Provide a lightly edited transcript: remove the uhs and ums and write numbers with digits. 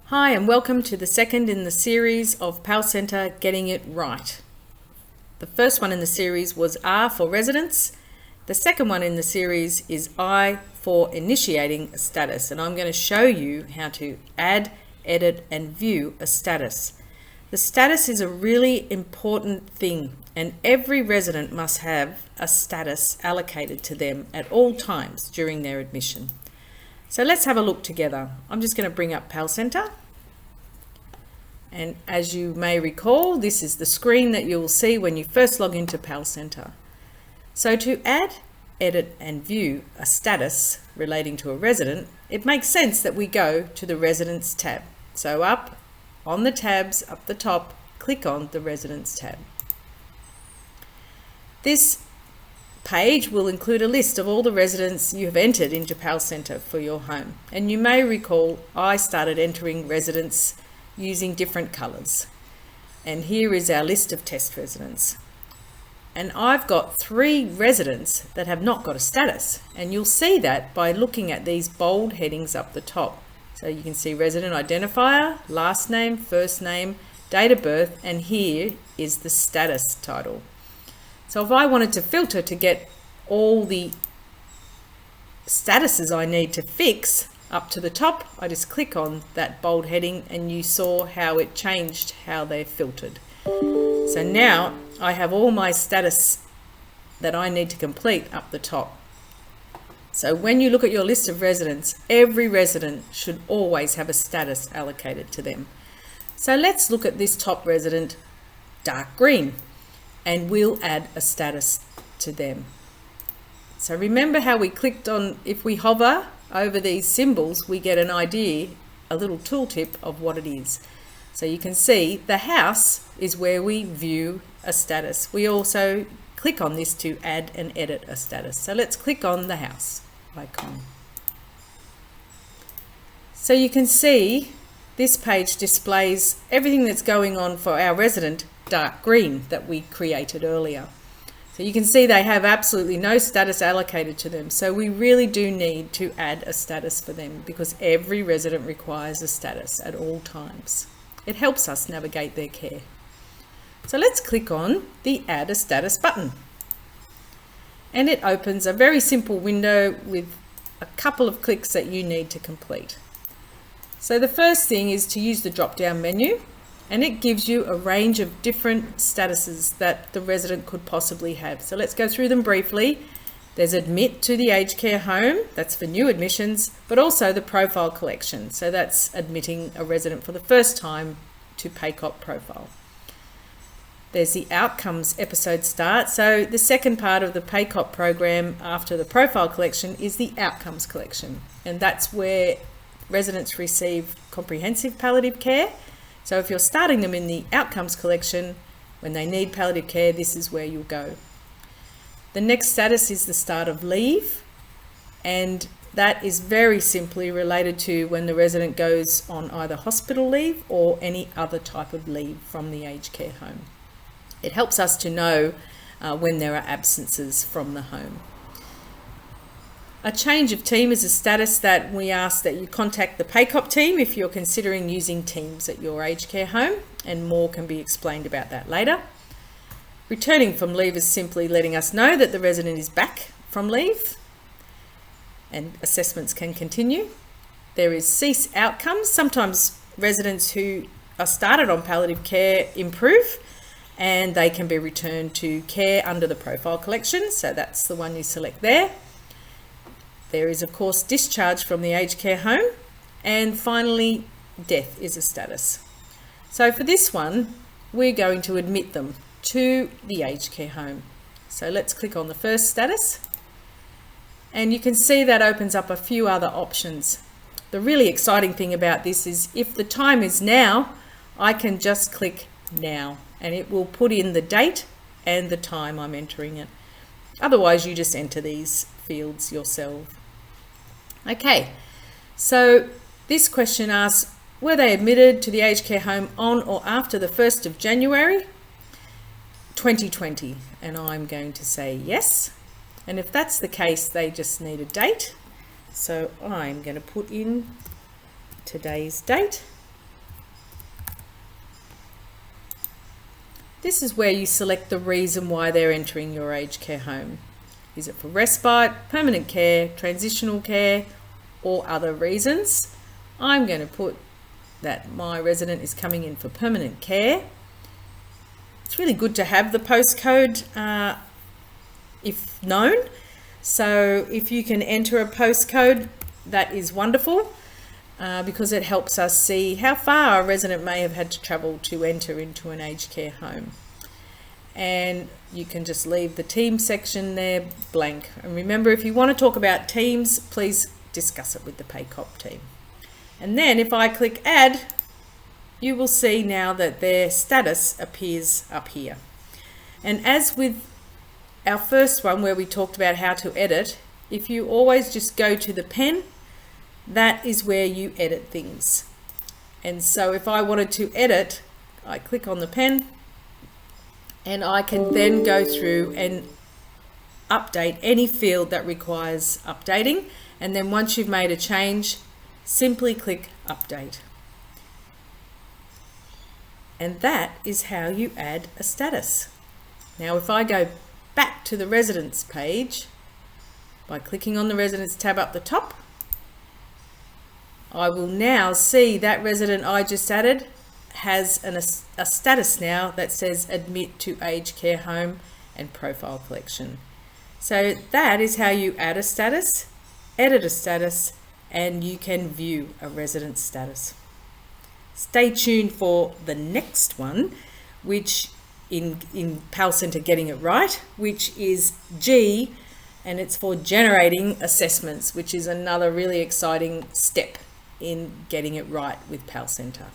Hi and welcome to the second in the series of palCentre Getting It Right. The first one in the series was R for residents. The second one in the series is I for initiating a status, and I'm going to show you how to add, edit and view a status. The status is a really important thing, and every resident must have a status allocated to them at all times during their admission. So let's have a look together. I'm just going to bring up palCentre. And as you may recall, this is the screen that you'll see when you first log into palCentre. So to add, edit and view a status relating to a resident, it makes sense that we go to the Residents tab. So up on the tabs up the top, click on the Residents tab. This page will include a list of all the residents you have entered into palCentre for your home. And you may recall I started entering residents using different colours. And here is our list of test residents. And I've got 3 residents that have not got a status. And you'll see that by looking at these bold headings up the top. So you can see resident identifier, last name, first name, date of birth, and here is the status title. So if I wanted to filter to get all the statuses I need to fix up to the top, I just click on that bold heading and you saw how it changed how they're filtered. So now I have all my status that I need to complete up the top. So when you look at your list of residents, every resident should always have a status allocated to them. So let's look at this top resident, dark green, and we'll add a status to them. So remember how we clicked on, if we hover over these symbols, we get an idea, a little tooltip of what it is. So you can see the house is where we view a status. We also click on this to add and edit a status. So let's click on the house icon. So you can see this page displays everything that's going on for our resident dark green that we created earlier. So you can see they have absolutely no status allocated to them. So we really do need to add a status for them because every resident requires a status at all times. It helps us navigate their care. So let's click on the Add a Status button. And it opens a very simple window with a couple of clicks that you need to complete. So the first thing is to use the drop-down menu, and it gives you a range of different statuses that the resident could possibly have. So let's go through them briefly. There's Admit to the Aged Care Home, that's for new admissions, but also the Profile Collection. So that's admitting a resident for the first time to PACOP profile. There's the Outcomes Episode Start. So the second part of the PACOP program after the Profile Collection is the Outcomes Collection. And that's where residents receive comprehensive palliative care. So if you're starting them in the Outcomes Collection, when they need palliative care, this is where you'll go. The next status is the start of leave, and that is very simply related to when the resident goes on either hospital leave or any other type of leave from the aged care home. It helps us to know when there are absences from the home. A change of team is a status that we ask that you contact the PACOP team if you're considering using Teams at your aged care home, and more can be explained about that later. Returning from leave is simply letting us know that the resident is back from leave and assessments can continue. There is Cease Outcomes. Sometimes residents who are started on palliative care improve and they can be returned to care under the Profile Collection, so that's the one you select there. There is, of course, discharge from the aged care home, and finally, death is a status. So for this one, we're going to admit them to the aged care home. So let's click on the first status, and you can see that opens up a few other options. The really exciting thing about this is if the time is now, I can just click now, and it will put in the date and the time I'm entering it. Otherwise, you just enter these fields yourself. Okay, so this question asks, were they admitted to the aged care home on or after the 1st of January 2020? And I'm going to say yes. And if that's the case, they just need a date. So I'm going to put in today's date. This is where you select the reason why they're entering your aged care home. Is it for respite, permanent care, transitional care, or other reasons? I'm going to put that my resident is coming in for permanent care. It's really good to have the postcode if known. So if you can enter a postcode, that is wonderful because it helps us see how far a resident may have had to travel to enter into an aged care home. And you can just leave the team section there blank. And remember, if you want to talk about teams, please discuss it with the PACOP team. And then if I click add, you will see now that their status appears up here. And as with our first one where we talked about how to edit, if you always just go to the pen, that is where you edit things. And so if I wanted to edit, I click on the pen and I can then go through and update any field that requires updating. And then once you've made a change, simply click update. And that is how you add a status. Now if I go back to the residents page by clicking on the residents tab up the top, I will now see that resident I just added has a status now that says admit to aged care home and profile collection. So that is how you add a status, edit a status, and you can view a resident status. Stay tuned for the next one, which in palCentre Getting It Right, which is G, and it's for generating assessments, which is another really exciting step in getting it right with palCentre.